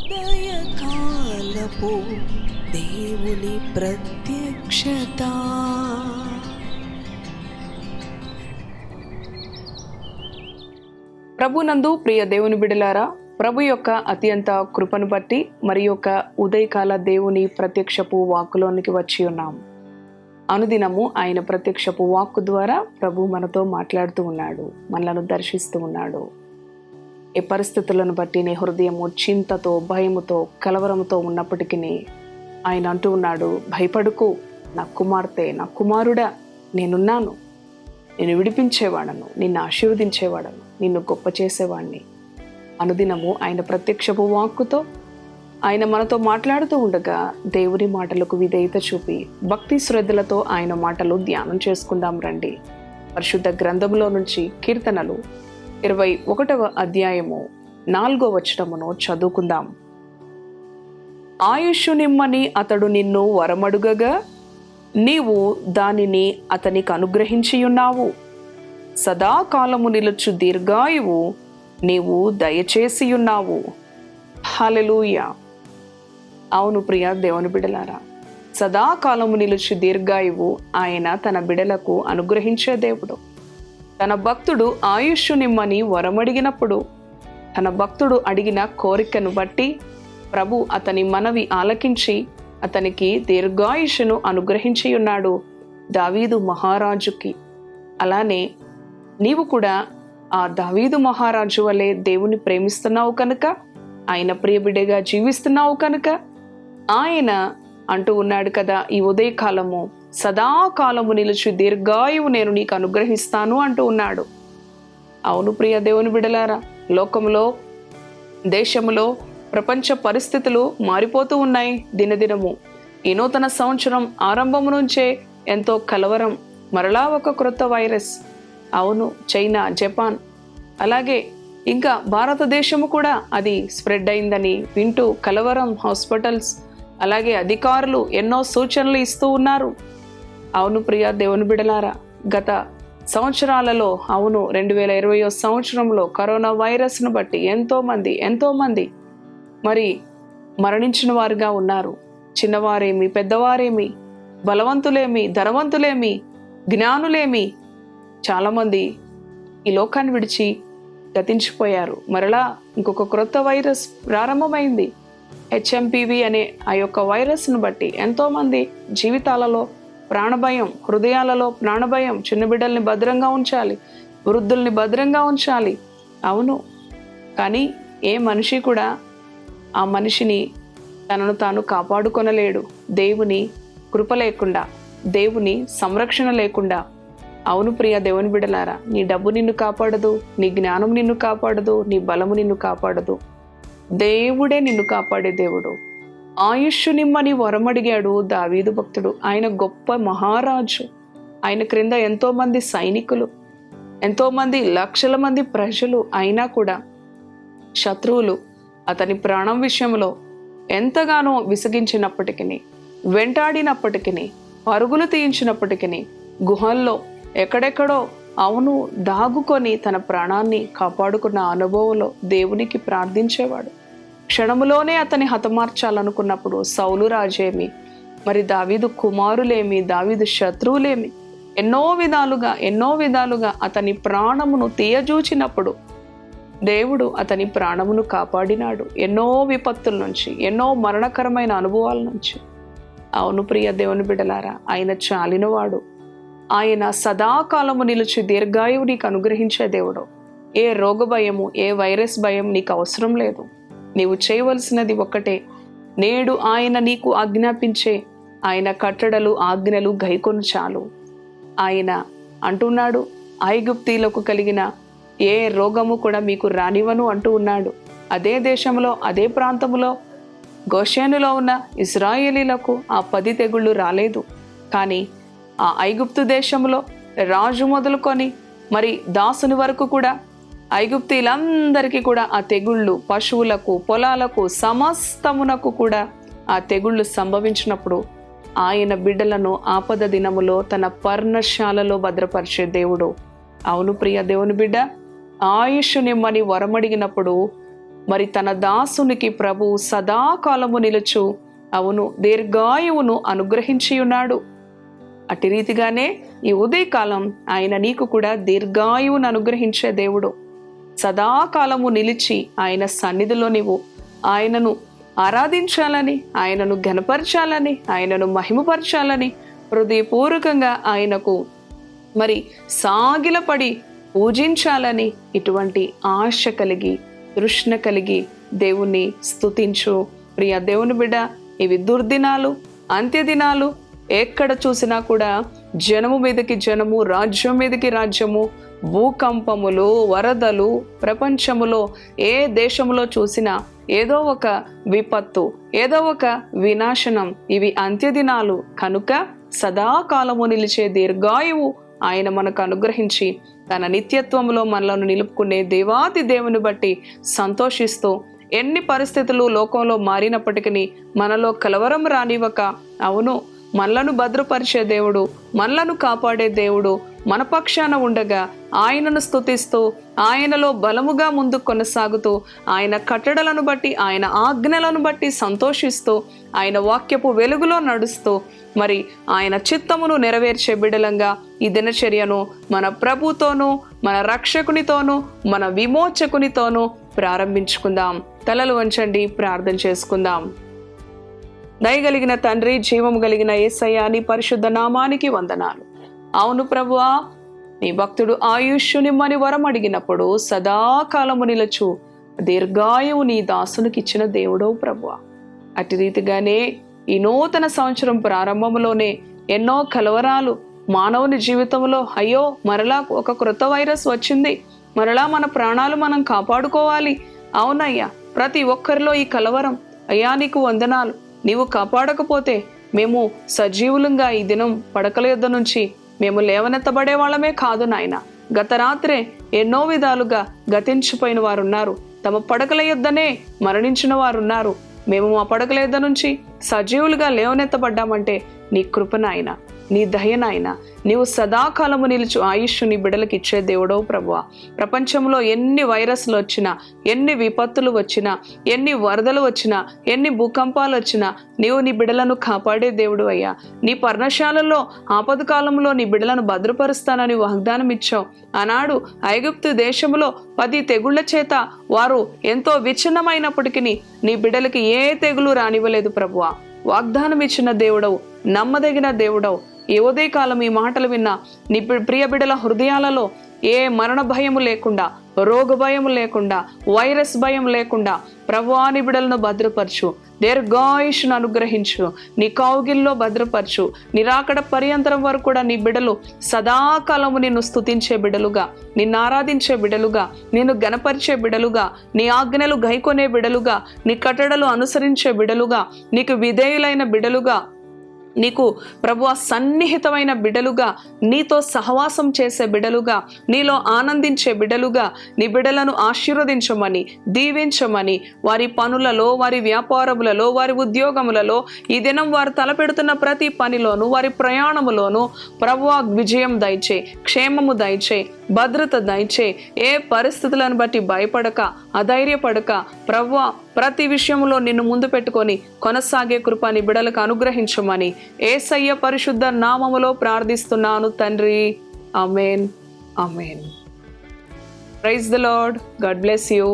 ఉదయకాలపు దేవుని ప్రత్యక్షత. ప్రభునందు ప్రియ దేవుని బిడ్డలారా, ప్రభు యొక్క అత్యంత కృపను బట్టి మరి యొక్క ఉదయకాల దేవుని ప్రత్యక్షపు వాక్కులోనికి వచ్చి ఉన్నాం. అనుదినము ఆయన ప్రత్యక్షపు వాక్కు ద్వారా ప్రభు మనతో మాట్లాడుతూ ఉన్నాడు, మనలను దర్శిస్తూ ఉన్నాడు. ఏ పరిస్థితులను బట్టి నీ హృదయము చింతతో, భయముతో, కలవరముతో ఉన్నప్పటికీ ఆయన అంటూ ఉన్నాడు, భయపడుకు, నా కుమార్తె, నా కుమారుడా, నేనున్నాను, నేను విడిపించేవాడను, నిన్ను ఆశీర్వదించేవాడను, నిన్ను గొప్ప చేసేవాడిని. అనుదినము ఆయన ప్రత్యక్షపు వాక్కుతో ఆయన మనతో మాట్లాడుతూ ఉండగా దేవుని మాటలకు విధేయత చూపి భక్తి శ్రద్ధలతో ఆయన మాటలు ధ్యానం చేసుకుందాం రండి. పరిశుద్ధ గ్రంథంలో నుంచి కీర్తనలు 21వ అధ్యాయము 4వ వచనమును చదువుకుందాం. ఆయుష్షు నిమ్మని అతడు నిన్ను వరమడుగగా నీవు దానిని అతనికి అనుగ్రహించియున్నావు. సదాకాలము నిలుచు దీర్ఘాయువు నీవు దయచేసియున్నావు. హల్లెలూయా. అవును ప్రియ దేవుని బిడలారా, సదాకాలము నిలుచు దీర్ఘాయువు ఆయన తన బిడలకు అనుగ్రహించే దేవుడు. తన భక్తుడు ఆయుష్షు నిమ్మని వరమడిగినప్పుడు, తన భక్తుడు అడిగిన కోరికను బట్టి ప్రభు అతని మనవి ఆలకించి అతనికి దీర్ఘాయుష్ను అనుగ్రహించి ఉన్నాడు, దావీదు మహారాజుకి. అలానే నీవు కూడా ఆ దావీదు మహారాజు వలె దేవుని ప్రేమిస్తున్నావు కనుక, ఆయన ప్రియబిడ్డగా జీవిస్తున్నావు కనుక ఆయన అంటూ ఉన్నాడు కదా, ఈ ఉదయకాలము సదాకాలము నిలిచి దీర్ఘాయువు నేను నీకు అనుగ్రహిస్తాను అంటూ ఉన్నాడు. అవును ప్రియ దేవుని బిడలారా, లోకంలో, దేశంలో, ప్రపంచ పరిస్థితులు మారిపోతూ ఉన్నాయి దినదినము. ఈ నూతన సంవత్సరం ఆరంభం నుంచే ఎంతో కలవరం, మరలా ఒక క్రొత్త వైరస్. అవును, చైనా, జపాన్, అలాగే ఇంకా భారతదేశము కూడా అది స్ప్రెడ్ అయిందని వింటూ కలవరం. హాస్పిటల్స్, అలాగే అధికారులు ఎన్నో సూచనలు ఇస్తూ ఉన్నారు. అవును ప్రియ దేవుని బిడలారా, గత సంవత్సరాలలో, అవును 2020 సంవత్సరంలో కరోనా వైరస్ను బట్టి ఎంతో మంది మరి మరణించిన వారుగా ఉన్నారు. చిన్నవారేమి, పెద్దవారేమి, బలవంతులేమి, ధనవంతులేమి, జ్ఞానులేమి, చాలామంది ఈ లోకాన్ని విడిచి గతించిపోయారు. మరలా ఇంకొక క్రొత్త వైరస్ ప్రారంభమైంది, HMPV అనే ఆ యొక్క వైరస్ను బట్టి ఎంతోమంది జీవితాలలో ప్రాణభయం, హృదయాలలో ప్రాణభయం. చిన్న బిడ్డల్ని భద్రంగా ఉంచాలి, వృద్ధుల్ని భద్రంగా ఉంచాలి. అవును, కానీ ఏ మనిషి కూడా ఆ మనిషిని తనను తాను కాపాడుకొనలేడు, దేవుని కృప లేకుండా, దేవుని సంరక్షణ లేకుండా. అవును ప్రియ దేవుని బిడలారా, నీ డబ్బు నిన్ను కాపాడదు, నీ జ్ఞానం నిన్ను కాపాడదు, నీ బలము నిన్ను కాపాడదు. దేవుడే నిన్ను కాపాడే దేవుడు. ఆయుష్షు నిమ్మని వరమడిగాడు దావీదు భక్తుడు. ఆయన గొప్ప మహారాజు. ఆయన క్రింద ఎంతో మంది సైనికులు, ఎంతో మంది లక్షల మంది ప్రజలు. అయినా కూడా శత్రువులు అతని ప్రాణం విషయంలో ఎంతగానో విసిగించినప్పటికీ, వెంటాడినప్పటికీ, పరుగులు తీయించినప్పటికీ, గుహల్లో ఎక్కడెక్కడో అవును దాగుకొని తన ప్రాణాన్ని కాపాడుకున్న అనుభవంలో దేవునికి ప్రార్థించేవాడు. క్షణములోనే అతని హతమార్చాలనుకున్నప్పుడు సౌలు రాజేమి, మరి దావీదు కుమారులేమి, దావీదు శత్రువులేమి, ఎన్నో విధాలుగా అతని ప్రాణమును తీయజూచినప్పుడు దేవుడు అతని ప్రాణమును కాపాడినాడు. ఎన్నో విపత్తుల నుంచి, ఎన్నో మరణకరమైన అనుభవాల నుంచి. అవును ప్రియ దేవుని బిడ్డలారా, ఆయన చాలినవాడు. ఆయన సదాకాలము నిలిచి దీర్ఘాయువు నీకు అనుగ్రహించే దేవుడు. ఏ రోగ భయము, ఏ వైరస్ భయం నీకు అవసరం లేదు. నీవు చేయవలసినది ఒక్కటే, నేడు ఆయన నీకు ఆజ్ఞాపించే ఆయన కట్టడలు, ఆజ్ఞలు గైకొను చాలు. ఆయన అంటున్నాడు, ఐగుప్తీలకు కలిగిన ఏ రోగము కూడా మీకు రానివను అంటూ ఉన్నాడు. అదే దేశంలో, అదే ప్రాంతంలో, గోషేనులో ఉన్న ఇశ్రాయేలీలకు ఆ 10 తెగుళ్ళు రాలేదు. కానీ ఆ ఐగుప్తు దేశంలో రాజు మొదలుకొని మరి దాసుని వరకు కూడా, ఐగుప్తీలందరికీ కూడా ఆ తెగుళ్ళు, పశువులకు, పొలాలకు, సమస్తమునకు కూడా ఆ తెగుళ్ళు సంభవించినప్పుడు ఆయన బిడ్డలను ఆపద దినములో తన పర్ణశాలలో భద్రపరిచే దేవుడు. అవును ప్రియ దేవుని బిడ్డ, ఆయుష్ నిమ్మని వరమడిగినప్పుడు మరి తన దాసునికి ప్రభు సదాకాలము నిలుచు అవును దీర్ఘాయువును అనుగ్రహించి ఉన్నాడు. అటు రీతిగానే ఈ ఉదయకాలం ఆయన నీకు కూడా దీర్ఘాయువును అనుగ్రహించే దేవుడు. సదాకాలము నిలిచి ఆయన సన్నిధిలో నీవు ఆయనను ఆరాధించాలని, ఆయనను ఘనపరచాలని, ఆయనను మహిమపరచాలని, హృదయపూర్వకంగా ఆయనకు మరి సాగిలపడి పూజించాలని ఇటువంటి ఆశ కలిగి తృష్ణ కలిగి దేవుణ్ణి స్తుతించు. ప్రియ దేవుని బిడ్డ, ఇవి దుర్దినాలు, అంత్యదినాలు. ఎక్కడ చూసినా కూడా జనము మీదకి జనము, రాజ్యం మీదకి రాజ్యము, భూకంపములు, వరదలు, ప్రపంచములో ఏ దేశంలో చూసినా ఏదో ఒక విపత్తు, ఏదో ఒక వినాశనం. ఇవి అంత్యదినాలు కనుక సదాకాలము నిలిచే దీర్ఘాయువు ఆయన మనకు అనుగ్రహించి తన నిత్యత్వంలో మనలను నిలుపుకునే దేవాది దేవుని బట్టి సంతోషిస్తూ ఎన్ని పరిస్థితులు లోకంలో మారినప్పటికీ మనలో కలవరం రానివ్వక, అవును మనలను భద్రపరిచే దేవుడు, మనలను కాపాడే దేవుడు మన పక్షాన ఉండగా ఆయనను స్తుతిస్తూ ఆయనలో బలముగా ముందుకు కొనసాగుతూ ఆయన కట్టడలను బట్టి, ఆయన ఆజ్ఞలను బట్టి సంతోషిస్తూ, ఆయన వాక్యపు వెలుగులో నడుస్తూ మరి ఆయన చిత్తమును నెరవేర్చే బిడలంగా ఈ దినచర్యను మన ప్రభుతోనూ, మన రక్షకునితోనూ, మన విమోచకునితోనూ ప్రారంభించుకుందాం. తలలు వంచండి, ప్రార్థన చేసుకుందాం. దయగలిగిన తండ్రి, జీవము కలిగిన యేసయ్య, నీ పరిశుద్ధ నామానికి వందనాలు. అవును ప్రభువా, నీ భక్తుడు ఆయుష్యునిమ్మని వరం అడిగినప్పుడు సదాకాలము నిలచు దీర్ఘాయువు నీ దాసునికి ఇచ్చిన దేవుడవు ప్రభువా. అటు రీతిగానే ఈ నూతన సంవత్సరం ప్రారంభంలోనే ఎన్నో కలవరాలు మానవుని జీవితంలో, అయ్యో మరలా ఒక క్రొత్త వైరస్ వచ్చింది, మరలా మన ప్రాణాలు మనం కాపాడుకోవాలి. అవునయ్యా, ప్రతి ఒక్కరిలో ఈ కలవరం. అయ్యా నీకు వందనాలు. నీవు కాపాడకపోతే మేము సజీవులంగా ఈ దినం పడకల యొద్ద నుంచి మేము లేవనెత్తబడే వాళ్ళమే కాదు నాయన. గత రాత్రే ఎన్నో విధాలుగా గతించిపోయిన వారున్నారు, తమ పడకల యొద్దనే మరణించిన వారున్నారు. మేము మా పడకల యొద్ద నుంచి సజీవులుగా లేవనెత్తబడ్డామంటే నీ కృప నాయన, నీ దయ నాయన. నీవు సదాకాలము నిలుచు ఆయుష్ నీ బిడ్డలకు ఇచ్చే దేవుడవు ప్రభువా. ప్రపంచంలో ఎన్ని వైరస్లు వచ్చినా, ఎన్ని విపత్తులు వచ్చినా, ఎన్ని వరదలు వచ్చినా, ఎన్ని భూకంపాలు వచ్చినా నీవు నీ బిడ్డలను కాపాడే దేవుడు అయ్యా. నీ పర్ణశాలలో ఆపద కాలంలో నీ బిడ్డలను భద్రపరుస్తానని వాగ్దానం ఇచ్చావు. ఆనాడు ఐగుప్తు దేశంలో 10 తెగుళ్ల చేత వారు ఎంతో విచ్ఛిన్నమైనప్పటికీ నీ బిడ్డలకి ఏ తెగులు రానివ్వలేదు ప్రభువా. వాగ్దానం ఇచ్చిన దేవుడవు, నమ్మదగిన దేవుడవు. ఈ ఉదయకాలం ఈ మాటలు విన్నా నీ ప్రియ బిడ్డల హృదయాలలో ఏ మరణ భయము లేకుండా, రోగ భయము లేకుండా, వైరస్ భయం లేకుండా ప్రభువా నీ బిడ్డలను భద్రపరచు, దీర్ఘాయుష్ను అనుగ్రహించు, నీ కౌగిల్లో భద్రపరచు. నిరాకడ పర్యంతరం వరకు కూడా నీ బిడ్డలు సదాకాలము నిన్ను స్తుతించే బిడ్డలుగా, నిన్ను ఆరాధించే బిడ్డలుగా, నిన్ను గణపరిచే బిడ్డలుగా, నీ ఆజ్ఞలు గైకొనే బిడ్డలుగా, నీ కట్టడలు అనుసరించే బిడ్డలుగా, నీకు విధేయులైన బిడ్డలుగా, నీకు ప్రభువా సన్నిహితమైన బిడ్డలుగా, నీతో సహవాసం చేసే బిడ్డలుగా, నీలో ఆనందించే బిడ్డలుగా, నీ బిడ్డలను ఆశీర్వదించమని, దీవించమని, వారి పనులలో, వారి వ్యాపారములలో, వారి ఉద్యోగములలో, ఈ దినం వారు తలపెడుతున్న ప్రతి పనిలోనూ, వారి ప్రయాణములోనూ ప్రభువా విజయం దయచే, క్షేమము దయచే, భద్రత దయచే. ఏ పరిస్థితులను బట్టి భయపడక, అధైర్యపడక ప్రభువా ప్రతి విషయంలో నిన్ను ముందు పెట్టుకొని కొనసాగే కృప నీ బిడ్డలకు అనుగ్రహించమని యేసయ్య పరిశుద్ధ నామములో ప్రార్థిస్తున్నాను తండ్రి. Amen, amen. Praise the Lord. God bless you.